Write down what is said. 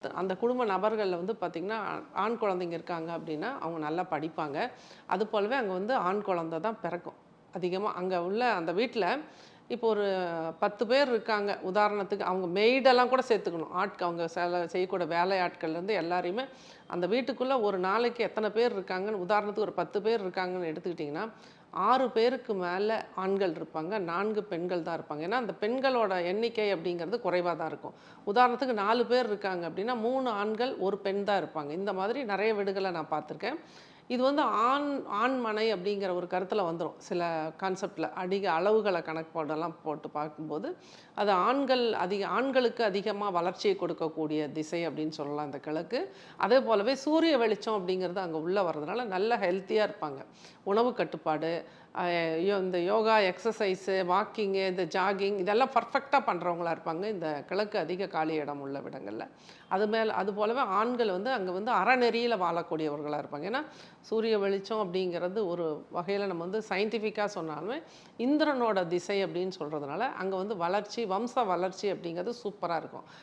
அந்த குடும்ப நபர்கள்ல வந்து பார்த்திங்கன்னா, ஆண் குழந்தைங்க இருக்காங்க அப்படின்னா, அவங்க நல்லா படிப்பாங்க. அது போலவே அங்க வந்து ஆண் குழந்தை தான் பிறக்கும். அதிகமா அங்க உள்ள அந்த வீட்ல இப்போ ஒரு 10 பேர் இருக்காங்க. உதாரணத்துக்கு அவங்க மெய்டெல்லாம் கூட சேர்த்துக்கணும். அவங்க செய்யக்கூடிய வேலையாட்கள்லேருந்து எல்லாரையுமே அந்த வீட்டுக்குள்ள ஒரு நாளைக்கு எத்தனை பேர் இருக்காங்கன்னு உதாரணத்துக்கு ஒரு 10 பேர் இருக்காங்கன்னு எடுத்துக்கிட்டிங்கன்னா, 6 பேருக்கு மேல ஆண்கள் இருப்பாங்க. 4 பெண்கள் தான் இருப்பாங்க. ஏன்னா, அந்த பெண்களோட எண்ணிக்கை அப்படிங்கிறது குறைவா தான் இருக்கும். உதாரணத்துக்கு 4 பேர் இருக்காங்க அப்படின்னா, 3 ஆண்கள், 1 பெண் தான் இருப்பாங்க. இந்த மாதிரி நெறைய வீடுகள நான் பார்த்துருக்கேன். இது வந்து ஆண்மனை அப்படிங்கிற ஒரு கருத்துல வந்துரும். சில கான்செப்ட்ல அதிக அளவுகள கணக்கு போட்டு பார்க்கும்போது, அது ஆண்களுக்கு அதிகமா வளர்ச்சியை கொடுக்கக்கூடிய திசை அப்படின்னு சொல்லலாம் இந்த கிழக்கு. அதே போலவே சூரிய வெளிச்சம் அப்படிங்கிறது அங்க உள்ள வர்றதுனால நல்ல ஹெல்த்தியா இருப்பாங்க. உணவு கட்டுப்பாடு, இந்த யோகா, எக்ஸர்சைஸு, வாக்கிங்கு, இந்த ஜாகிங் இதெல்லாம் பர்ஃபெக்ட்டா பண்றவங்களா இருப்பாங்க. இந்த கிழக்கு அதிக காலி இடம் உள்ள இடங்கள்ல. அது போலவே ஆண்கள் வந்து அங்க வந்து அறநெறியில வாழக்கூடியவர்களா இருப்பாங்க. ஏன்னா, சூரிய வெளிச்சம் அப்படிங்கிறது ஒரு வகையில நம்ம வந்து சயின்டிஃபிக்கா சொன்னாலுமே, இந்திரனோட திசை அப்படின்னு சொல்றதுனால, அங்க வந்து வளர்ச்சி, வம்ச வளர்ச்சி அப்படிங்கிறது சூப்பரா இருக்கும்.